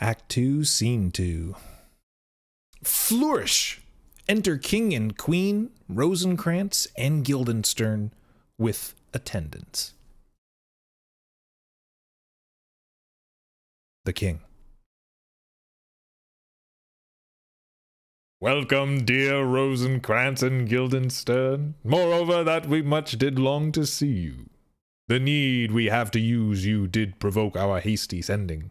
Act 2, Scene 2. Flourish! Enter King and Queen, Rosencrantz and Guildenstern with attendants. The King. Welcome, dear Rosencrantz and Guildenstern. Moreover, that we much did long to see you. The need we have to use you did provoke our hasty sending.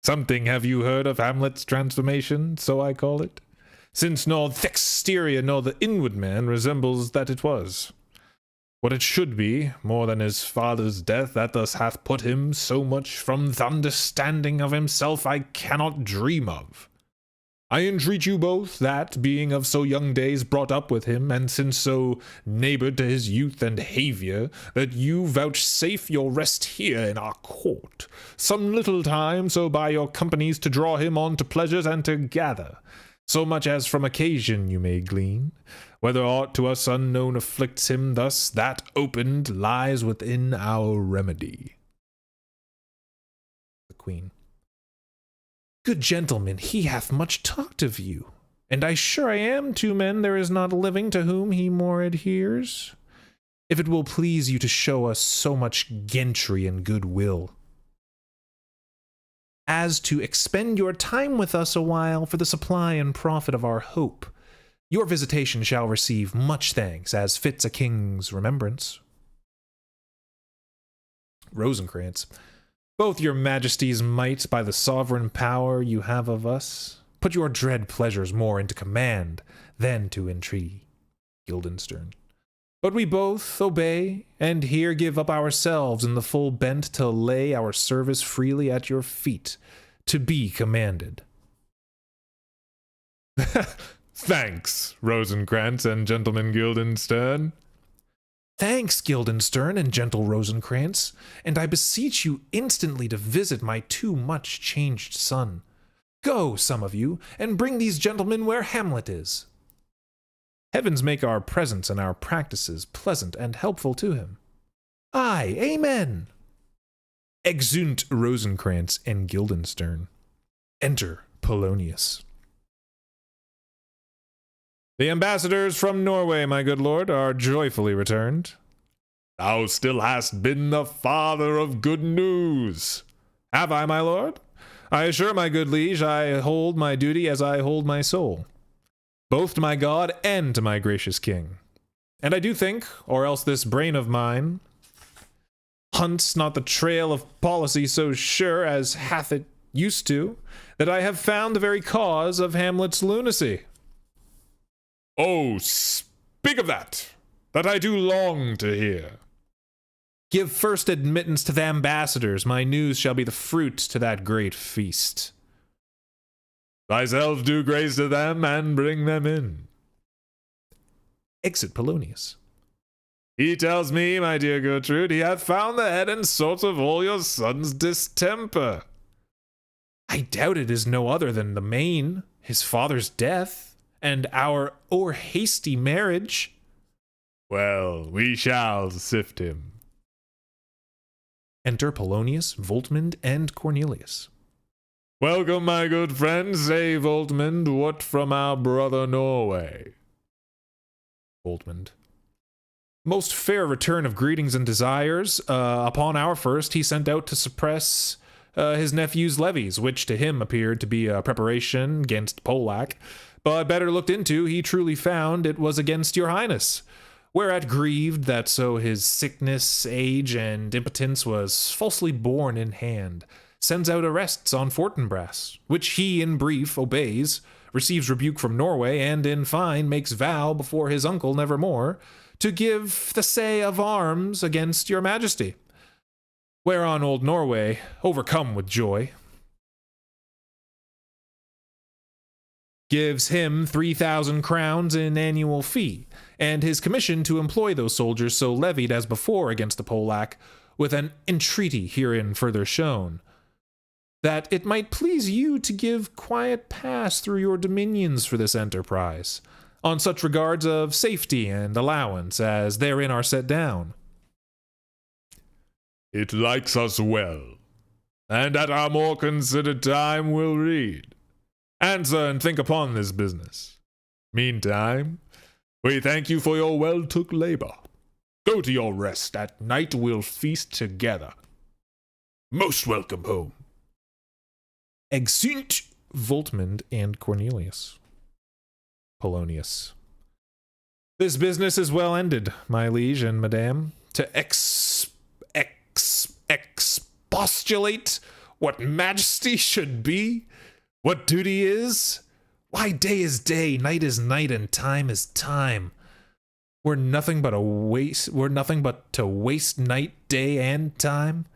Something have you heard of Hamlet's transformation, so I call it? Since nor th' exterior nor the inward man resembles that it was. What it should be, more than his father's death that thus hath put him so much from th' understanding of himself I cannot dream of. I entreat you both that, being of so young days brought up with him, and since so neighboured to his youth and haviour, that you vouchsafe your rest here in our court, some little time, so by your companies to draw him on to pleasures and to gather, so much as from occasion you may glean, whether aught to us unknown afflicts him thus, that opened lies within our remedy. The Queen. Good gentleman, he hath much talked of you, and I sure I am two men there is not living to whom he more adheres. If it will please you to show us so much gentry and goodwill, as to expend your time with us a while for the supply and profit of our hope, your visitation shall receive much thanks, as fits a king's remembrance. Rosencrantz. Both your majesty's might by the sovereign power you have of us, put your dread pleasures more into command than to entreaty. Guildenstern. But we both obey, and here give up ourselves in the full bent to lay our service freely at your feet, to be commanded. Thanks, Rosencrantz and gentleman Guildenstern. Thanks, Guildenstern and gentle Rosencrantz, and I beseech you instantly to visit my too much changed son. Go, some of you, and bring these gentlemen where Hamlet is. Heavens make our presence and our practices pleasant and helpful to him. Aye, amen. Exeunt Rosencrantz and Guildenstern. Enter Polonius. The ambassadors from Norway, my good lord, are joyfully returned. Thou still hast been the father of good news. Have I, my lord? I assure my good liege I hold my duty as I hold my soul, both to my God and to my gracious king. And I do think, or else this brain of mine hunts not the trail of policy so sure as hath it used to, that I have found the very cause of Hamlet's lunacy. Oh, speak of that I do long to hear. Give first admittance to the ambassadors, my news shall be the fruit to that great feast. Thyself do grace to them, and bring them in. Exit Polonius. He tells me, my dear Gertrude, he hath found the head and source of all your son's distemper. I doubt it is no other than the main, his father's death, and our o'er-hasty marriage. Well, we shall sift him. Enter Polonius, Voltmund, and Cornelius. Welcome, my good friend. Say, Voltmund, what from our brother Norway? Voltmund. Most fair return of greetings and desires. Upon our first, he sent out to suppress his nephew's levies, which to him appeared to be a preparation against Polack. But better looked into, he truly found it was against your highness. Whereat grieved that so his sickness, age, and impotence was falsely borne in hand, sends out arrests on Fortinbras, which he in brief obeys, receives rebuke from Norway, and in fine makes vow before his uncle nevermore to give the say of arms against your majesty. Whereon old Norway, overcome with joy, gives him 3,000 crowns in annual fee, and his commission to employ those soldiers so levied as before against the Polack, with an entreaty herein further shown, that it might please you to give quiet pass through your dominions for this enterprise, on such regards of safety and allowance as therein are set down. It likes us well. and at our more considered time will read. Answer and think upon this business. Meantime, we thank you for your well-took labor. Go to your rest. At night we'll feast together. Most welcome home. Exeunt Voltmund and Cornelius. Polonius. This business is well ended, my liege and madame. To expostulate what majesty should be, what duty is, why day is day, night is night, and time is time. We're nothing but to waste night, day, and time.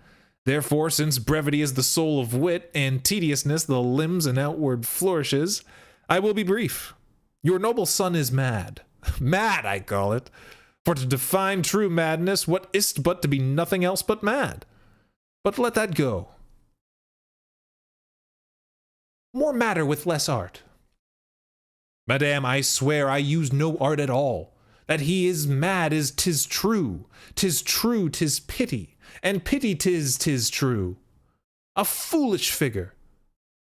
Therefore, since brevity is the soul of wit, and tediousness the limbs and outward flourishes, I will be brief. Your noble son is mad. Mad, I call it. For to define true madness, what is't but to be nothing else but mad? But let that go. More matter with less art. Madame, I swear I use no art at all. That he is mad is 'tis true. 'Tis true, 'tis pity. And pity 'tis true. A foolish figure.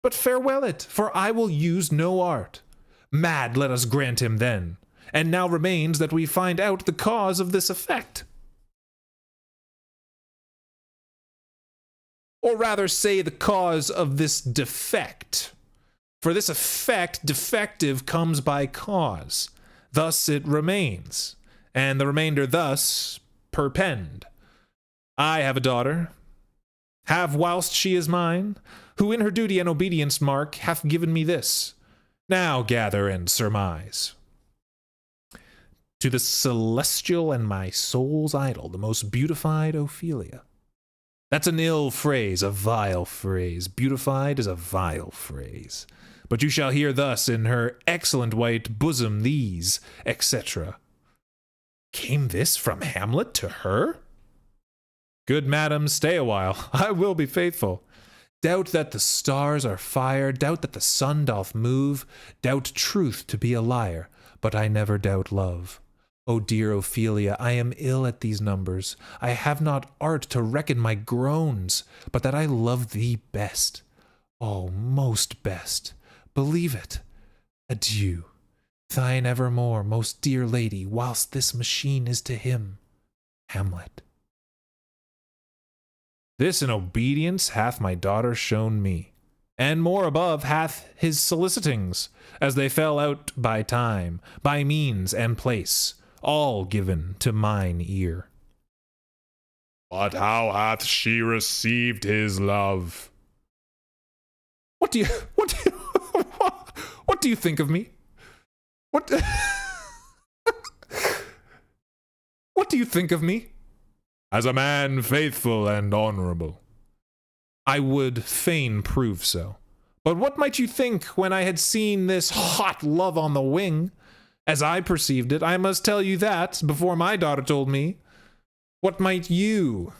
But farewell it, for I will use no art. Mad let us grant him then. And now remains that we find out the cause of this effect. Or rather say the cause of this defect. For this effect defective comes by cause. Thus it remains, and the remainder thus perpend. I have a daughter, have whilst she is mine, who in her duty and obedience mark hath given me this. Now gather and surmise. To the celestial and my soul's idol, the most beautified Ophelia. That's an ill phrase, a vile phrase. Beautified is a vile phrase. But you shall hear thus in her excellent white bosom these, etc. Came this from Hamlet to her? Good madam, stay a while. I will be faithful. Doubt that the stars are fire, doubt that the sun doth move, doubt truth to be a liar, but I never doubt love. O dear Ophelia, I am ill at these numbers. I have not art to reckon my groans, but that I love thee best. Oh, most best. Believe it. Adieu. Thine evermore, most dear lady, whilst this machine is to him. Hamlet. This in obedience hath my daughter shown me, and more above hath his solicitings, as they fell out by time, by means and place, all given to mine ear. But how hath she received his love? What do you think of me? What do you think of me? As a man faithful and honorable. I would fain prove so. But what might you think when I had seen this hot love on the wing? As I perceived it, I must tell you that, before my daughter told me. What might you,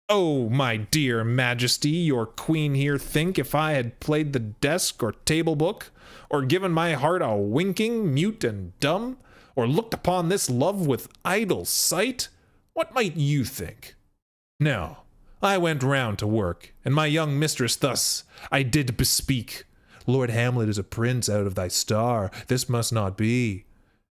oh, my dear majesty, your queen here, think if I had played the desk or table book, or given my heart a winking, mute and dumb, or looked upon this love with idle sight? What might you think? No, I went round to work, and my young mistress thus I did bespeak. Lord Hamlet is a prince out of thy star, this must not be.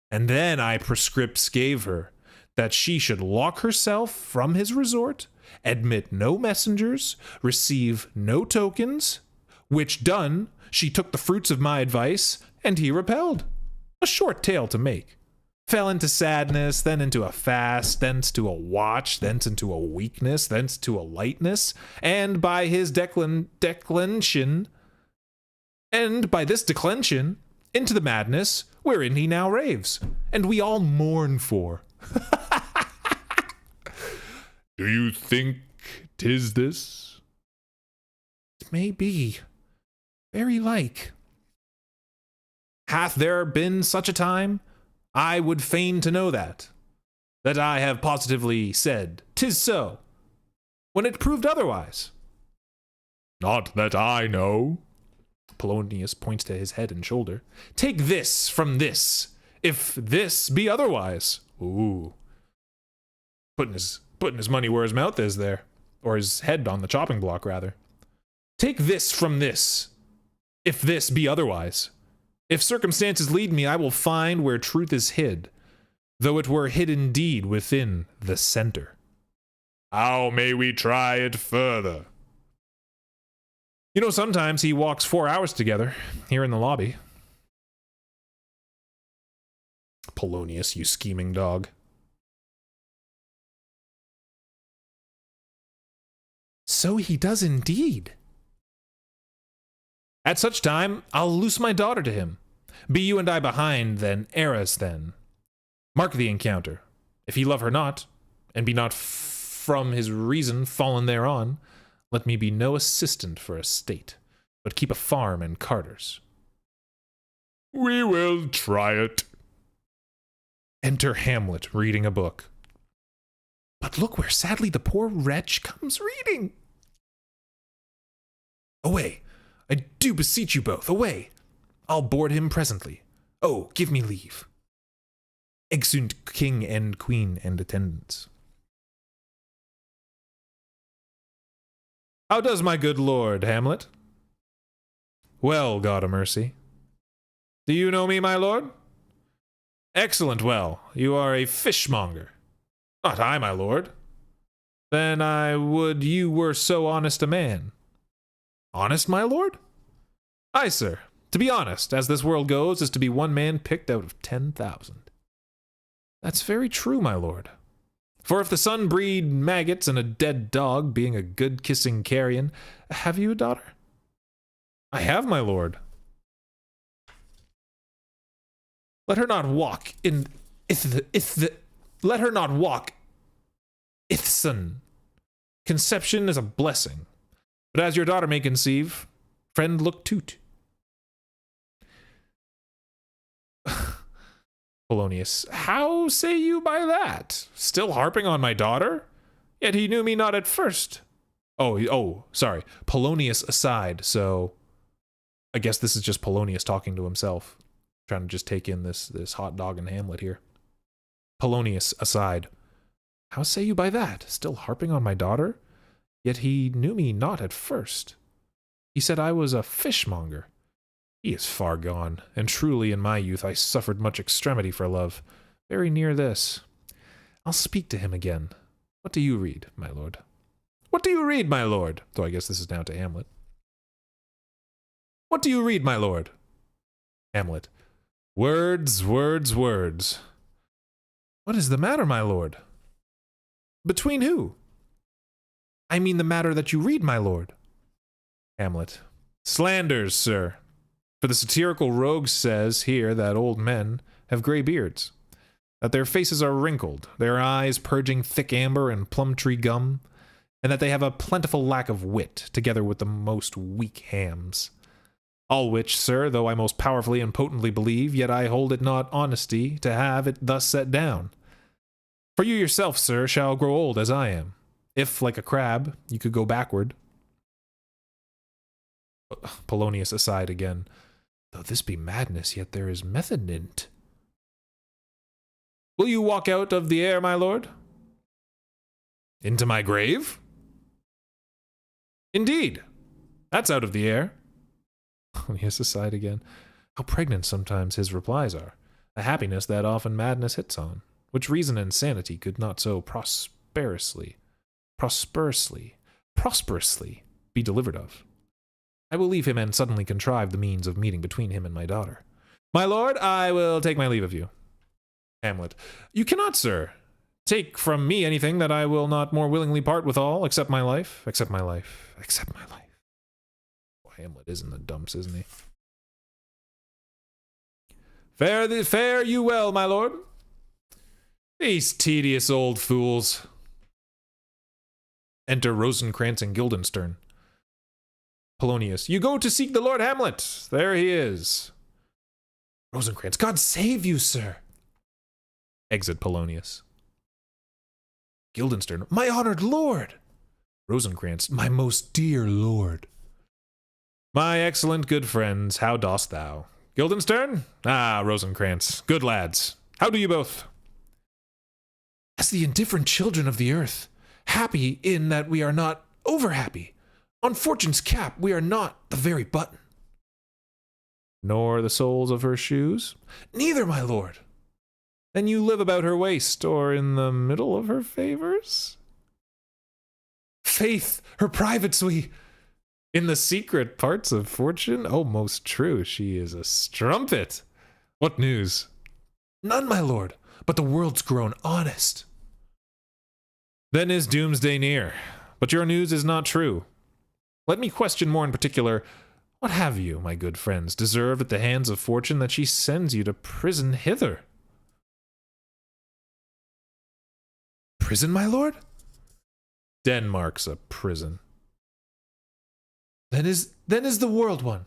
And then I prescripts gave her, that she should lock herself from his resort, admit no messengers, receive no tokens, which done, she took the fruits of my advice, and he repelled. A short tale to make. Fell into sadness, then into a fast, thence to a watch, thence into a weakness, thence to a lightness, and by his declension, and by this declension, into the madness wherein he now raves, and we all mourn for. Do you think 'tis this? It may be. Very like. Hath there been such a time? I would fain to know that I have positively said 'tis so, when it proved otherwise. Not that I know. Polonius points to his head and shoulder. Take this from this, if this be otherwise. Ooh. Putting his money where his mouth is there. or his head on the chopping block, rather. Take this from this, if this be otherwise. If circumstances lead me, I will find where truth is hid, though it were hid indeed within the center. How may we try it further? You know, sometimes he walks 4 hours together, here in the lobby. Polonius, you scheming dog. So he does indeed. At such time, I'll loose my daughter to him. Be you and I behind, then, Eras, then. Mark the encounter. If he love her not, and be not from his reason fallen thereon, let me be no assistant for a state, but keep a farm and carters. We will try it. Enter Hamlet, reading a book. But look where sadly the poor wretch comes reading. Away, I do beseech you both, away. I'll board him presently. Oh, give me leave. Exeunt king and queen and attendants. How does my good lord, Hamlet? Well, God a mercy. Do you know me, my lord? Excellent well. You are a fishmonger. Not I, my lord. Then I would you were so honest a man. Honest, my lord? Aye, sir. To be honest, as this world goes, is to be one man picked out of 10,000. That's very true, my lord. For if the sun breed maggots and a dead dog, being a good kissing carrion, have you a daughter? I have, my lord. Let her not walk in let her not walk ithson. Conception is a blessing. But as your daughter may conceive, friend look toot. Polonius, how say you by that? Still harping on my daughter? Yet he knew me not at first. Oh, sorry. Polonius aside, so I guess this is just Polonius talking to himself. Trying to just take in this hot dog and Hamlet here. Polonius aside. How say you by that? Still harping on my daughter? Yet he knew me not at first. He said I was a fishmonger. He is far gone, and truly in my youth I suffered much extremity for love. Very near this. I'll speak to him again. What do you read, my lord? What do you read, my lord? Though I guess this is now to Hamlet. What do you read, my lord? Hamlet. Words, words, words. What is the matter, my lord? Between who? I mean the matter that you read, my lord. Hamlet. Slanders, sir. For the satirical rogue says here that old men have gray beards, that their faces are wrinkled, their eyes purging thick amber and plum tree gum, and that they have a plentiful lack of wit, together with the most weak hams. All which, sir, though I most powerfully and potently believe, yet I hold it not honesty to have it thus set down. For you yourself, sir, shall grow old as I am. If, like a crab, you could go backward. Polonius aside again. Though this be madness, yet there is method in't. Will you walk out of the air, my lord? Into my grave? Indeed. That's out of the air. Polonius aside again. How pregnant sometimes his replies are. A happiness that often madness hits on, which reason and sanity could not so prosperously be delivered of. I will leave him and suddenly contrive the means of meeting between him and my daughter. My lord, I will take my leave of you. Hamlet. You cannot, sir. Take from me anything that I will not more willingly part withal, except my life, except my life, except my life. Oh, Hamlet is in the dumps, isn't he? Fare you well, my lord. These tedious old fools. Enter Rosencrantz and Guildenstern. Polonius. You go to seek the Lord Hamlet. There he is. Rosencrantz. God save you, sir. Exit Polonius. Guildenstern. My honored lord. Rosencrantz. My most dear lord. My excellent good friends, how dost thou? Guildenstern? Ah, Rosencrantz. Good lads. How do you both? As the indifferent children of the earth, Happy in that we are not over-happy. On fortune's cap, we are not the very button. Nor the soles of her shoes? Neither, my lord. Then you live about her waist, or in the middle of her favors? Faith, her privates we... In the secret parts of fortune? Oh, most true, she is a strumpet. What news? None, my lord, but the world's grown honest. Then is doomsday near, but your news is not true. Let me question more in particular, what have you, my good friends, deserved at the hands of fortune that she sends you to prison hither? Prison, my lord? Denmark's a prison. Then is the world one?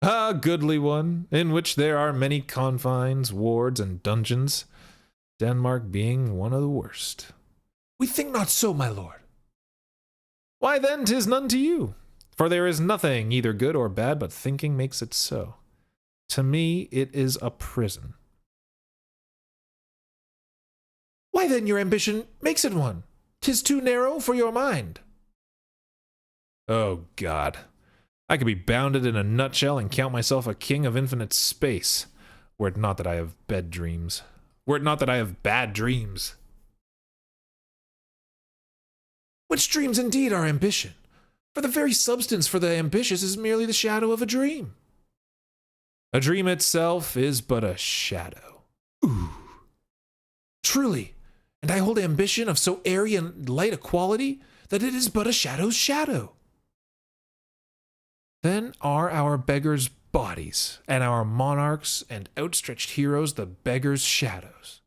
A goodly one, in which there are many confines, wards, and dungeons, Denmark being one of the worst. We think not so, my lord. Why then 'tis none to you, for there is nothing either good or bad, but thinking makes it so. To me it is a prison. Why then your ambition makes it one? 'Tis too narrow for your mind. Oh God, I could be bounded in a nutshell and count myself a king of infinite space, were it not that I have bad dreams. Were it not that I have bad dreams. Which dreams indeed are ambition? For the very substance for the ambitious is merely the shadow of a dream. A dream itself is but a shadow. Ooh. Truly, and I hold ambition of so airy and light a quality that it is but a shadow's shadow. Then are our beggars' bodies, and our monarchs and outstretched heroes the beggars' shadows.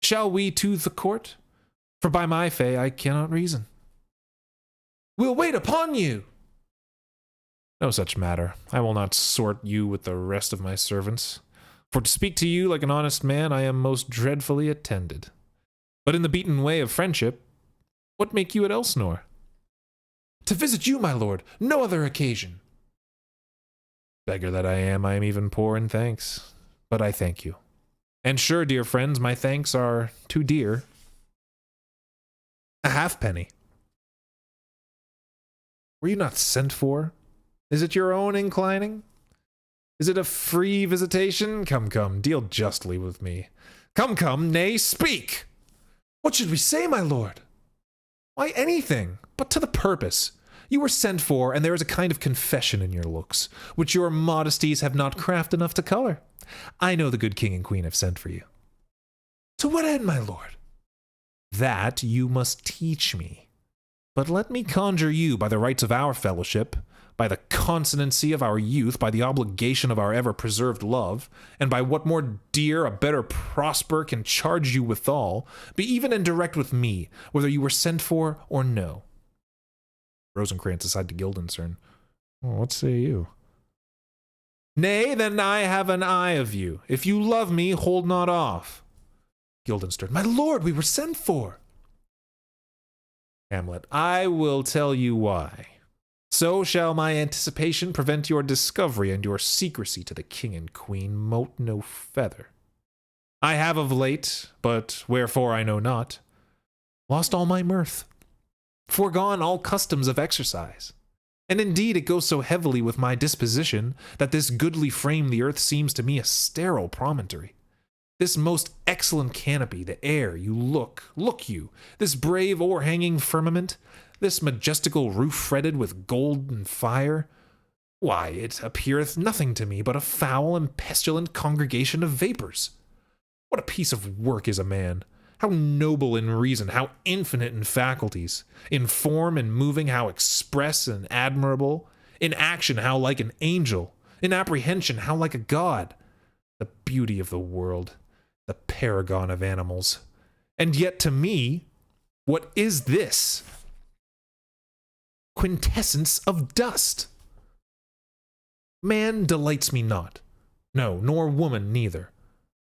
Shall we to the court? For by my fay I cannot reason. We'll wait upon you. No such matter. I will not sort you with the rest of my servants. For to speak to you like an honest man, I am most dreadfully attended. But in the beaten way of friendship, what make you at Elsinore? To visit you, my lord, no other occasion. Beggar that I am even poor in thanks. But I thank you. And sure, dear friends, my thanks are too dear. A halfpenny. Were you not sent for? Is it your own inclining? Is it a free visitation? Come, come, deal justly with me. Come, come, nay, speak! What should we say, my lord? Why, anything, but to the purpose. You were sent for, and there is a kind of confession in your looks, which your modesties have not craft enough to color. I know the good king and queen have sent for you. To what end, my lord? That you must teach me. But let me conjure you by the rights of our fellowship, by the consonancy of our youth, by the obligation of our ever-preserved love, and by what more dear a better prosper can charge you withal, be even and direct with me, whether you were sent for or no. Rosencrantz aside to Guildenstern. Well, what say you? Nay, then I have an eye of you. If you love me, hold not off. Guildenstern. My lord, we were sent for. Hamlet. I will tell you why. So shall my anticipation prevent your discovery, and your secrecy to the king and queen mote no feather. I have of late, but wherefore I know not, lost all my mirth, foregone all customs of exercise. And indeed it goes so heavily with my disposition, that this goodly frame the earth seems to me a sterile promontory. This most excellent canopy, the air, look you, this brave o'erhanging firmament, this majestical roof fretted with gold and fire, why, it appeareth nothing to me but a foul and pestilent congregation of vapors. What a piece of work is a man! How noble in reason, how infinite in faculties, in form and moving how express and admirable, in action how like an angel, in apprehension how like a god. The beauty of the world, the paragon of animals. And yet to me, what is this? Quintessence of dust. Man delights me not, no, nor woman neither,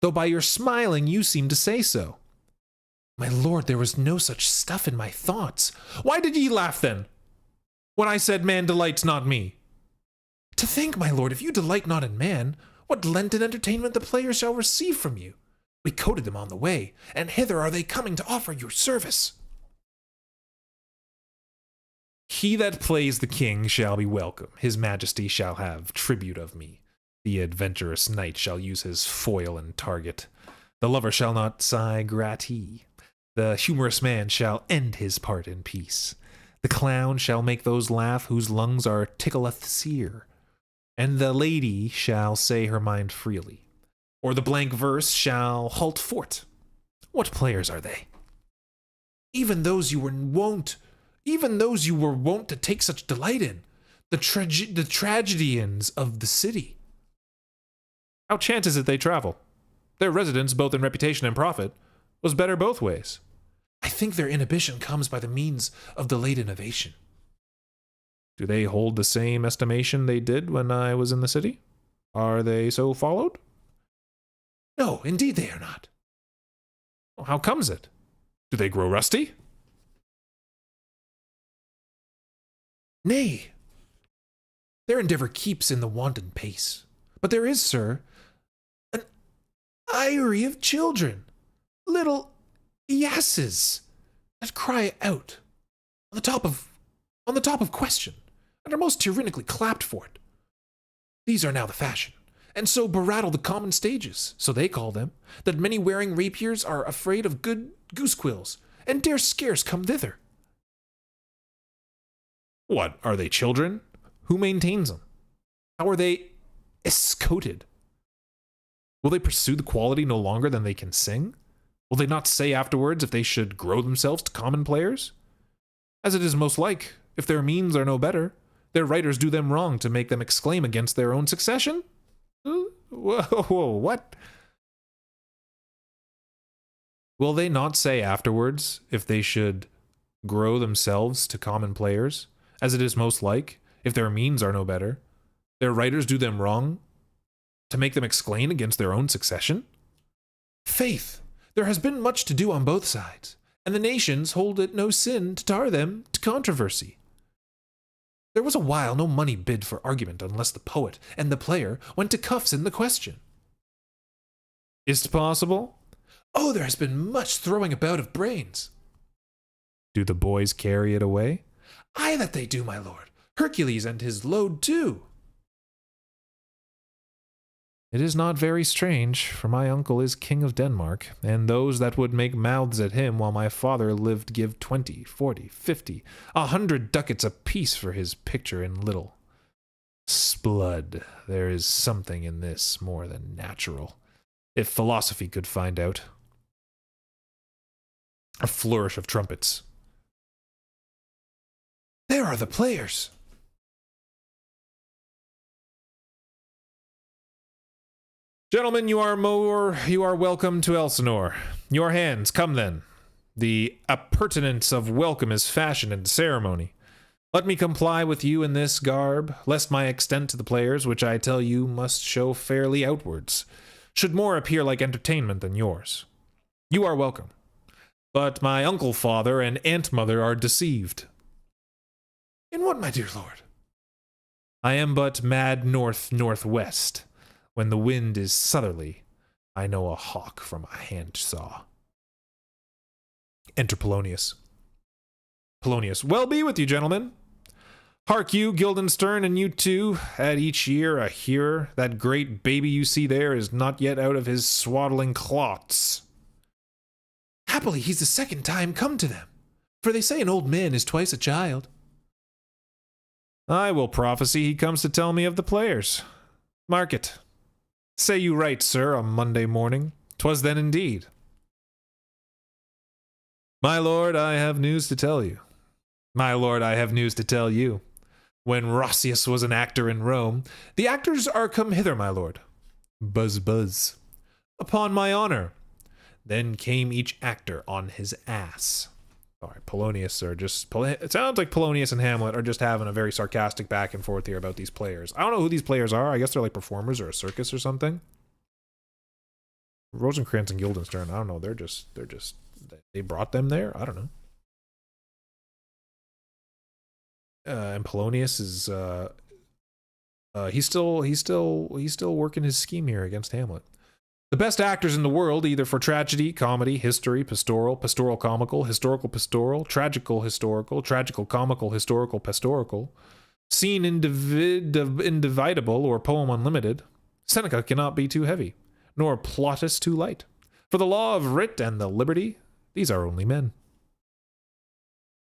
though by your smiling you seem to say so. My lord, there was no such stuff in my thoughts. Why did ye laugh then, when I said man delights not me? To think, my lord, if you delight not in man, what Lenten entertainment the players shall receive from you. We coted them on the way, and hither are they coming to offer your service. He that plays the king shall be welcome. His majesty shall have tribute of me. The adventurous knight shall use his foil and target. The lover shall not sigh gratis. The humorous man shall end his part in peace. The clown shall make those laugh whose lungs are tickleth sear. And the lady shall say her mind freely. Or the blank verse shall halt fort. What players are they? Even those you were wont to take such delight in, the tragedians of the city. How chances it they travel? Their residence, both in reputation and profit, was better both ways. I think their inhibition comes by the means of the late innovation. Do they hold the same estimation they did when I was in the city? Are they so followed? No, indeed they are not. How comes it? Do they grow rusty? Nay, their endeavor keeps in the wanton pace. But there is, sir, an eyrie of children, little yasses, that cry out on the top of question, and are most tyrannically clapped for it. These are now the fashion, and so berattle the common stages, so they call them, that many wearing rapiers are afraid of good goose quills, and dare scarce come thither. What, are they children? Who maintains them? How are they escoted? Will they pursue the quality no longer than they can sing? Will they not say afterwards if they should grow themselves to common players? As it is most like, if their means are no better, their writers do them wrong to make them exclaim against their own succession? Whoa, what? Will they not say afterwards if they should grow themselves to common players? As it is most like, if their means are no better, their writers do them wrong to make them exclaim against their own succession? Faith, there has been much to do on both sides, and the nations hold it no sin to tar them to controversy. There was a while no money bid for argument unless the poet and the player went to cuffs in the question. Is't possible? Oh, there has been much throwing about of brains. Do the boys carry it away? Aye, that they do, my lord. Hercules and his load too. It is not very strange, for my uncle is king of Denmark, and those that would make mouths at him while my father lived give 20, 40, 50, 100 ducats apiece for his picture in little. Sblood, there is something in this more than natural, if philosophy could find out. A flourish of trumpets. There are the players. Gentlemen, you are welcome to Elsinore. Your hands, come then. The appurtenance of welcome is fashion and ceremony. Let me comply with you in this garb, lest my extent to the players, which I tell you must show fairly outwards, should more appear like entertainment than yours. You are welcome. But my uncle father and aunt mother are deceived. In what, my dear lord? I am but mad northwest. When the wind is southerly, I know a hawk from a handsaw. Enter Polonius. Polonius, well be with you, gentlemen. Hark you, Guildenstern, and you too, at each year a hearer, that great baby you see there is not yet out of his swaddling clots. Happily he's the second time come to them, for they say an old man is twice a child. I will prophesy he comes to tell me of the players. Mark it. Say you right, sir, on Monday morning. 'Twas then indeed. My lord, I have news to tell you. My lord, I have news to tell you. When Rossius was an actor in Rome, the actors are come hither, my lord. Buzz, buzz. Upon my honor. Then came each actor on his ass. All right, Polonius are just... It sounds like Polonius and Hamlet are just having a very sarcastic back and forth here about these players. I don't know who these players are. I guess they're like performers or a circus or something. Rosencrantz and Guildenstern, I don't know. They're just... They brought them there? I don't know. And Polonius is... He's still working his scheme here against Hamlet. The best actors in the world, either for tragedy, comedy, history, pastoral, pastoral comical, historical pastoral, tragical historical, tragical comical, historical pastoral, scene indivisible, or poem unlimited, Seneca cannot be too heavy, nor Plautus too light. For the law of writ and the liberty, these are only men.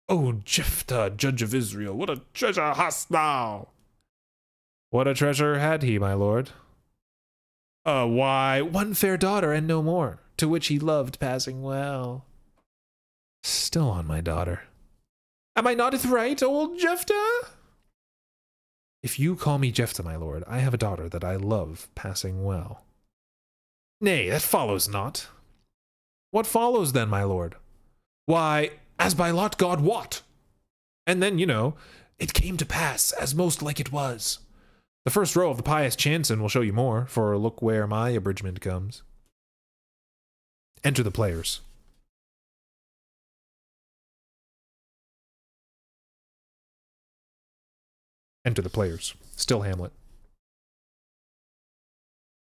O Jephthah, judge of Israel, what a treasure hast thou! What a treasure had he, my lord? Why, one fair daughter and no more, to which he loved passing well. Still on my daughter. Am I not right, old Jephthah? If you call me Jephthah, my lord, I have a daughter that I love passing well. Nay, that follows not. What follows then, my lord? Why, as by lot God wot. And then, it came to pass as most like it was. The first row of the pious chanson will show you more, for look where my abridgment comes. Enter the players. Enter the players. Still Hamlet.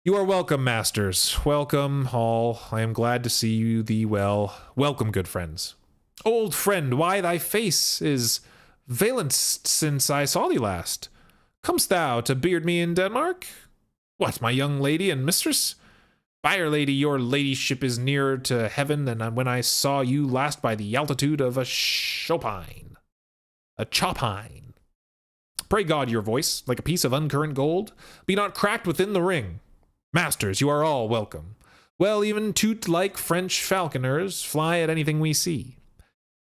You are welcome, masters. Welcome, all. I am glad to see you thee well. Welcome, good friends. Old friend, why thy face is valenced since I saw thee last? Comest thou to beard me in Denmark? What, my young lady and mistress? Byre lady, your ladyship is nearer to heaven than when I saw you last by the altitude of a chopine. A chopine. Pray God your voice, like a piece of uncurrent gold, be not cracked within the ring. Masters, you are all welcome. Well, even toot like French falconers, fly at anything we see.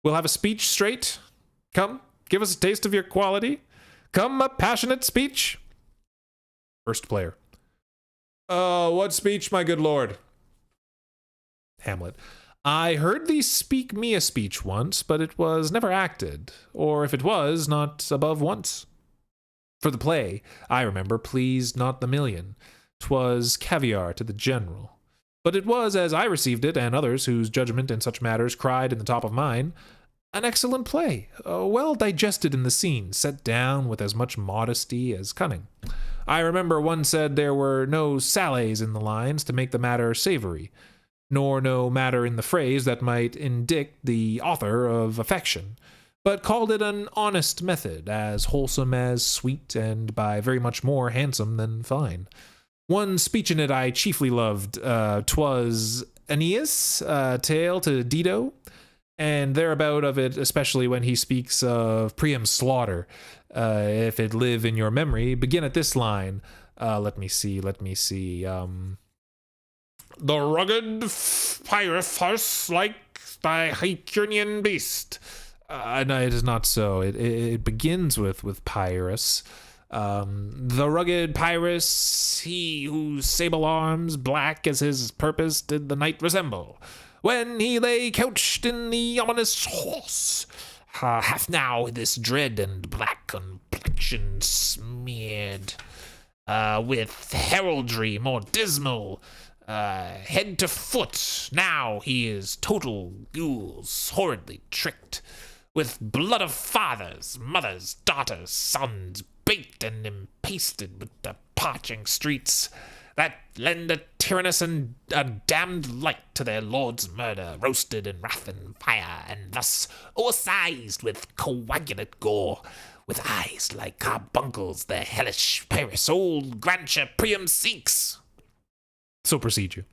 We'll have a speech straight. Come, give us a taste of your quality. Come, a passionate speech. First player. What speech, my good lord? Hamlet. I heard thee speak me a speech once, but it was never acted, or if it was, not above once. For the play, I remember, pleased not the million. 'Twas caviar to the general. But it was, as I received it, and others whose judgment in such matters cried in the top of mine, an excellent play, well digested in the scene, set down with as much modesty as cunning. I remember one said there were no sallies in the lines to make the matter savory, nor no matter in the phrase that might indict the author of affection, but called it an honest method, as wholesome as sweet, and by very much more handsome than fine. One speech in it I chiefly loved. 'Twas Aeneas' tale to Dido, and thereabout of it, especially when he speaks of Priam's slaughter. If it live in your memory, begin at this line. Let me see. The rugged Pyraphus like thy Hypernian beast. No, it is not so. It begins with Pyrrhus. The rugged Pyrrhus, he whose sable arms, black as his purpose, did the night resemble, when he lay couched in the ominous horse, hath now this dread and black complexion smeared, with heraldry more dismal, head to foot. Now he is total ghouls, horridly tricked, with blood of fathers, mothers, daughters, sons, baked and empasted with the parching streets, that lend a tyrannous and a damned light to their lord's murder, roasted in wrath and fire, and thus oversized with coagulate gore, with eyes like carbuncles, the hellish Pyrrhus old grandeur Priam seeks. So proceed you.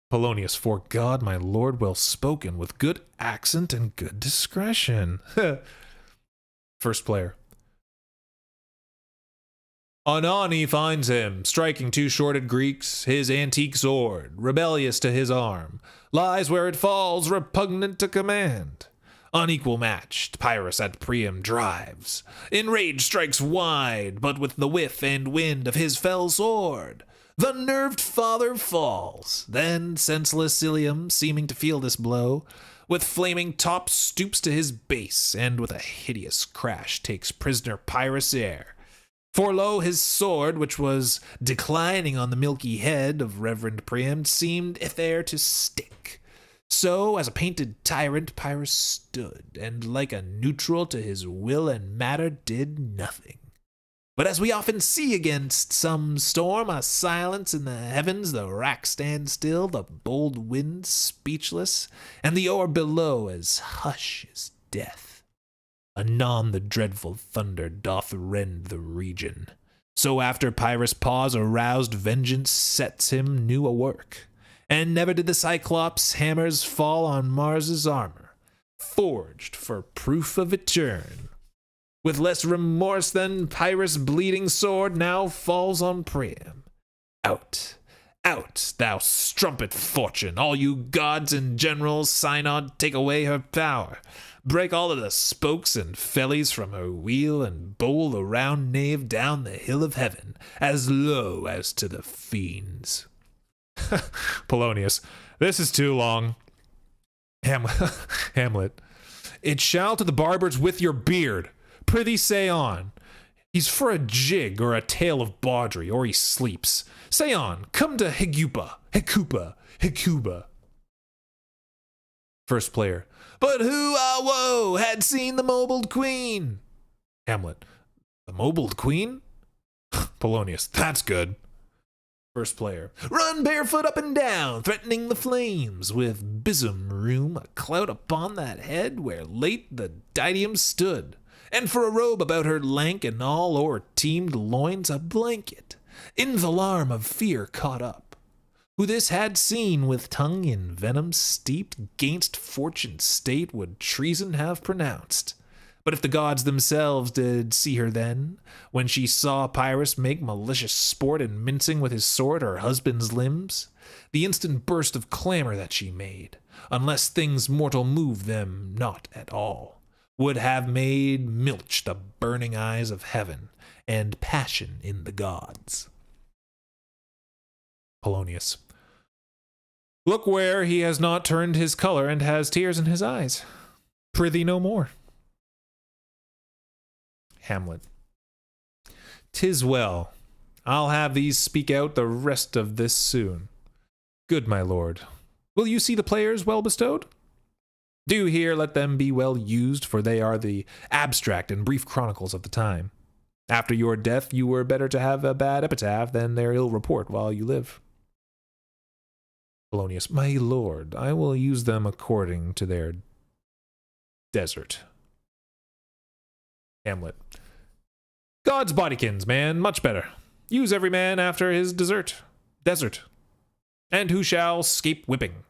Polonius, for God, my lord, well spoken, with good accent and good discretion. First player. Anon he finds him, striking two shorted Greeks, his antique sword, rebellious to his arm, lies where it falls, repugnant to command. Unequal matched, Pyrrhus at Priam drives, in rage strikes wide, but with the whiff and wind of his fell sword. The nerved father falls, then senseless Ilium, seeming to feel this blow, with flaming top stoops to his base, and with a hideous crash takes prisoner Pyrrhus' heir. For lo, his sword, which was declining on the milky head of Reverend Priam, seemed there to stick. So, as a painted tyrant, Pyrrhus stood, and like a neutral to his will and matter, did nothing. But as we often see against some storm, a silence in the heavens, the rack stands still, the bold wind speechless, and the orb below as hush as death. Anon the dreadful thunder doth rend the region. So after Pyrrhus' pause aroused vengeance sets him new a work. And never did the Cyclops' hammers fall on Mars' armor, forged for proof of return. With less remorse than Pyrrhus' bleeding sword now falls on Priam. Out, out, thou strumpet fortune, all you gods and generals, synod, take away her power. Break all of the spokes and fellies from her wheel, and bowl the round nave down the hill of heaven, as low as to the fiends. Polonius, this is too long. Hamlet, it shall to the barbers with your beard. Prithee say on. He's for a jig or a tale of bawdry, or he sleeps. Say on, come to Hecuba. First player, but who, woe, had seen the mobled queen? Hamlet, the mobled queen? Polonius, that's good. First player, run barefoot up and down, threatening the flames, with bosom room a clout upon that head where late the diadem stood, and for a robe about her lank and all o'er-teamed loins a blanket, in the alarm of fear caught up. Who this had seen with tongue in venom steeped, gainst fortune's state would treason have pronounced. But if the gods themselves did see her then, when she saw Pyrrhus make malicious sport in mincing with his sword her husband's limbs, the instant burst of clamor that she made, unless things mortal move them not at all, would have made milch the burning eyes of heaven and passion in the gods. Polonius, look where he has not turned his color and has tears in his eyes. Prithee no more. Hamlet, 'tis well. I'll have these speak out the rest of this soon. Good my lord, will you see the players well bestowed? Do here let them be well used, for they are the abstract and brief chronicles of the time. After your death you were better to have a bad epitaph than their ill report while you live. Polonius, my lord, I will use them according to their desert. Hamlet, God's bodykins, man, much better. Use every man after his desert. And who shall scape whipping?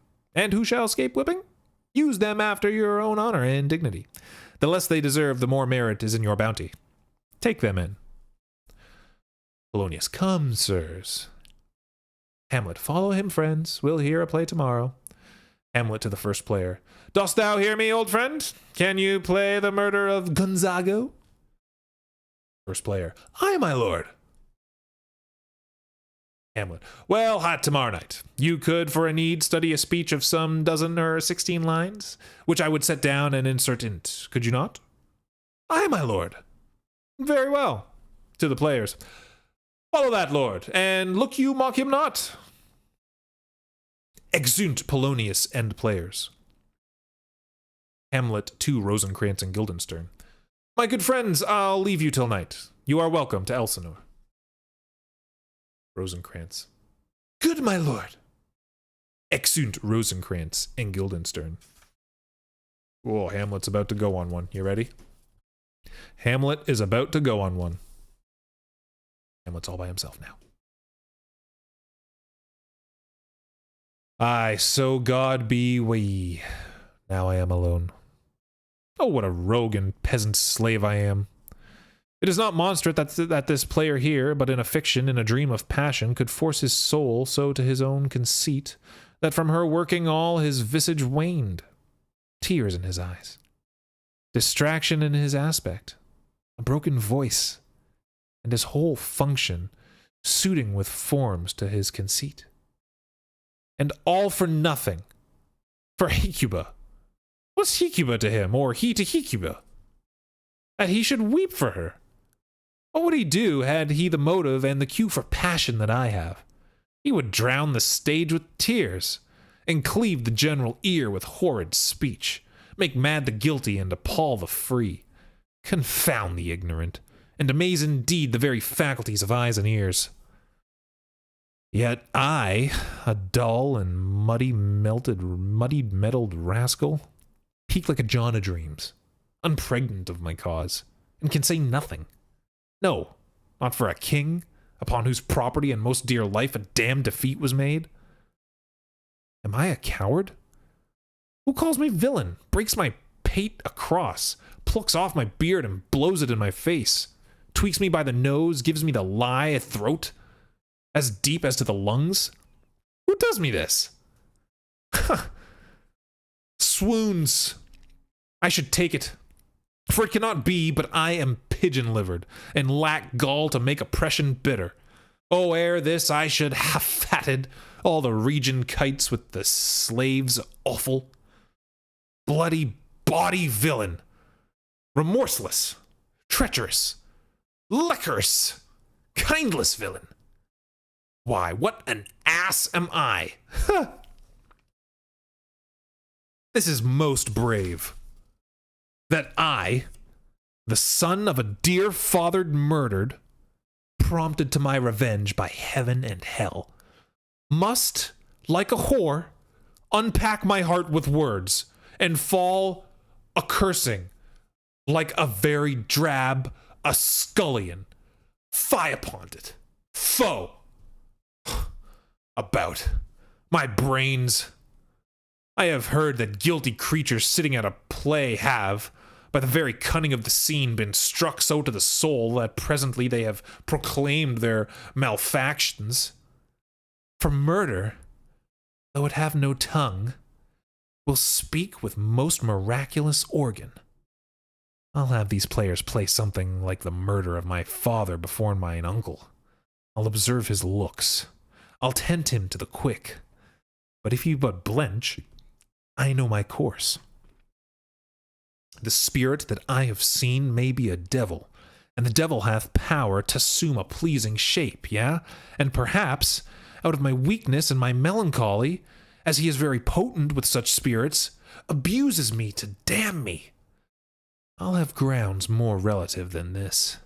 Use them after your own honor and dignity. The less they deserve, the more merit is in your bounty. Take them in. Polonius, come, sirs. Hamlet, follow him, friends. We'll hear a play tomorrow. Hamlet to the first player, dost thou hear me, old friend? Can you play the murder of Gonzago? First player, aye, my lord. Hamlet, well, hot tomorrow night. You could, for a need, study a speech of some 12 or 16 lines, which I would set down and insert in't, could you not? Aye, my lord. Very well. To the players, follow that lord, and look you mock him not. Exeunt Polonius and players. Hamlet to Rosencrantz and Guildenstern. My good friends, I'll leave you till night. You are welcome to Elsinore. Rosencrantz, good my lord. Exeunt Rosencrantz and Guildenstern. Oh, Hamlet's about to go on one. You ready? Hamlet is about to go on one. Hamlet's all by himself now. Aye, so God be we. Now I am alone. Oh, what a rogue and peasant slave I am. It is not monstrous that this player here, but in a fiction, in a dream of passion, could force his soul so to his own conceit, that from her working all his visage waned, tears in his eyes, distraction in his aspect, a broken voice, and his whole function suiting with forms to his conceit. And all for nothing. For Hecuba. What's Hecuba to him, or he to Hecuba? That he should weep for her. What would he do had he the motive and the cue for passion that I have? He would drown the stage with tears, and cleave the general ear with horrid speech, make mad the guilty and appall the free, confound the ignorant, and amaze indeed the very faculties of eyes and ears. Yet I, a dull and muddied meddled rascal, peak like a John o' Dreams, unpregnant of my cause, and can say nothing. No, not for a king, upon whose property and most dear life a damned defeat was made. Am I a coward? Who calls me villain, breaks my pate across, plucks off my beard and blows it in my face, tweaks me by the nose, gives me the lie throat, as deep as to the lungs? Who does me this? Swoons. I should take it, for it cannot be, but I am pigeon-livered, and lack gall to make oppression bitter. Oh, ere this I should have fatted all the region kites with the slaves awful. Bloody body villain, remorseless, treacherous, lecherous, kindless villain. Why, what an ass am I! This is most brave. That I, the son of a dear father murdered, prompted to my revenge by heaven and hell, must, like a whore, unpack my heart with words, and fall a-cursing, like a very drab, a scullion. Fie upon it! Foe! About my brains. I have heard that guilty creatures sitting at a play have, by the very cunning of the scene, been struck so to the soul that presently they have proclaimed their malefactions. For murder, though it have no tongue, will speak with most miraculous organ. I'll have these players play something like the murder of my father before mine uncle. I'll observe his looks. I'll tempt him to the quick. But if he but blench, I know my course. The spirit that I have seen may be a devil, and the devil hath power to assume a pleasing shape, yeah? And perhaps, out of my weakness and my melancholy, as he is very potent with such spirits, abuses me to damn me. I'll have grounds more relative than this.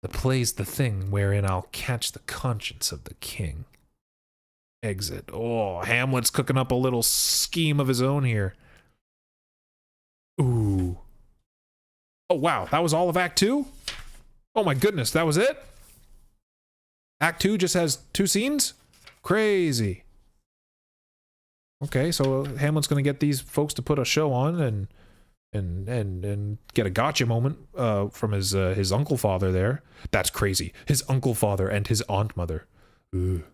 The play's the thing wherein I'll catch the conscience of the king. Exit. Oh, Hamlet's cooking up a little scheme of his own here. Ooh. Oh, wow. That was all of Act 2? Oh, my goodness. That was it? Act 2 just has 2 scenes? Crazy. Okay, so Hamlet's going to get these folks to put a show on and get a gotcha moment from his uncle father there. That's crazy. His uncle father and his aunt mother. Ooh.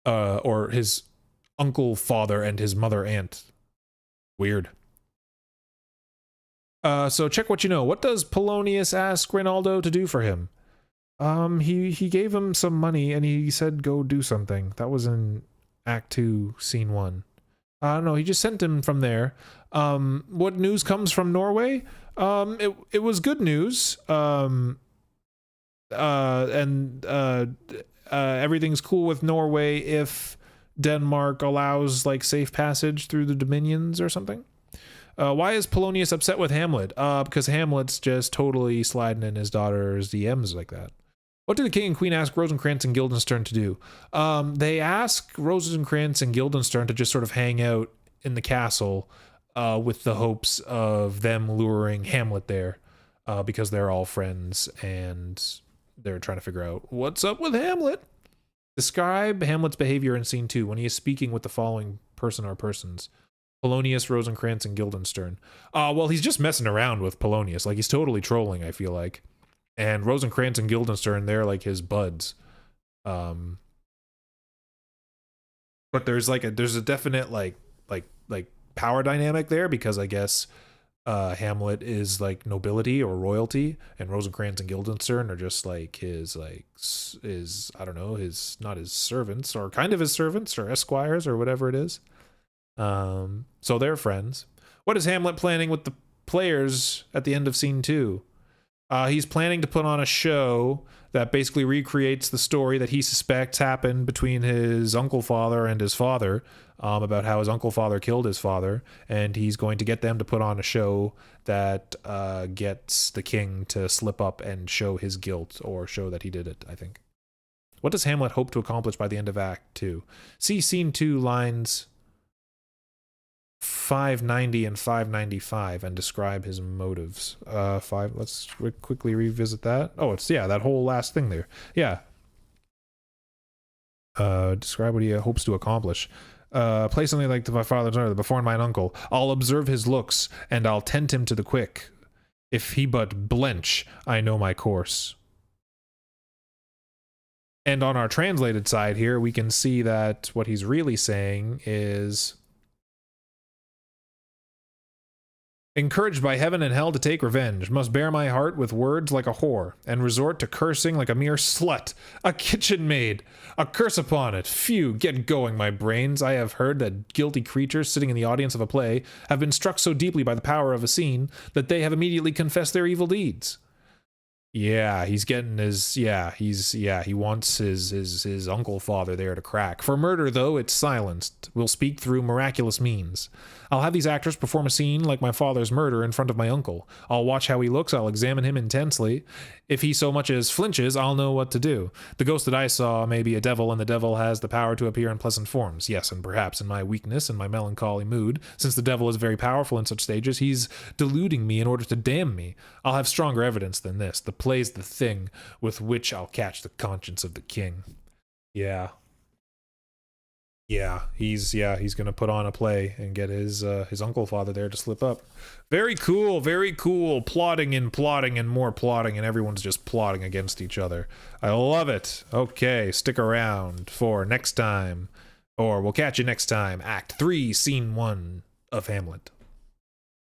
Or his uncle father and his mother aunt. Weird. So check what you know. What does Polonius ask Rinaldo to do for him? He gave him some money and he said go do something. That was in Act 2, Scene 1. No, he just sent him from there. What news comes from Norway? It was good news. Everything's cool with Norway if Denmark allows like safe passage through the dominions or something. Why is Polonius upset with Hamlet? Because Hamlet's just totally sliding in his daughter's DMs like that. What do the king and queen ask Rosencrantz and Guildenstern to do? They ask Rosencrantz and Guildenstern to just sort of hang out in the castle with the hopes of them luring Hamlet there because they're all friends and they're trying to figure out what's up with Hamlet. Describe Hamlet's behavior in Scene 2 when he is speaking with the following person or persons. Polonius, Rosencrantz, and Guildenstern. Well, he's just messing around with Polonius. Like, he's totally trolling, I feel like. And Rosencrantz and Guildenstern, they're like his buds. But there's a definite like power dynamic there because I guess Hamlet is like nobility or royalty, and Rosencrantz and Guildenstern are just like his I don't know, not his servants, or kind of his servants or esquires or whatever it is. So they're friends. What is Hamlet planning with the players at the end of Scene 2? He's planning to put on a show that basically recreates the story that he suspects happened between his uncle father and his father, about how his uncle father killed his father, and he's going to get them to put on a show that gets the king to slip up and show his guilt, or show that he did it, I think. What does Hamlet hope to accomplish by the end of Act 2? See Scene 2, lines 590 and 595, and describe his motives. Let's quickly revisit that. Oh, it's, yeah, that whole last thing there. Yeah. Describe what he hopes to accomplish. Play something like my father's mother before mine uncle. I'll observe his looks, and I'll tempt him to the quick. If he but blench, I know my course. And on our translated side here, we can see that what he's really saying is, encouraged by heaven and hell to take revenge, must bear my heart with words like a whore, and resort to cursing like a mere slut, a kitchen maid, a curse upon it. Phew, get going, my brains. I have heard that guilty creatures sitting in the audience of a play have been struck so deeply by the power of a scene that they have immediately confessed their evil deeds. Yeah, he's getting his, he wants his uncle father there to crack. For murder, though, it's silenced. We'll speak through miraculous means. I'll have these actors perform a scene like my father's murder in front of my uncle. I'll watch how he looks, I'll examine him intensely. If he so much as flinches, I'll know what to do. The ghost that I saw may be a devil, and the devil has the power to appear in pleasant forms. Yes, and perhaps in my weakness and my melancholy mood, since the devil is very powerful in such stages, he's deluding me in order to damn me. I'll have stronger evidence than this. The play's the thing with which I'll catch the conscience of the king. Yeah, he's gonna put on a play and get his uncle father there to slip up. Very cool, very cool. Plotting and more plotting, and everyone's just plotting against each other. I love it. Okay, stick around for next time, or we'll catch you next time. Act 3, Scene 1 of Hamlet.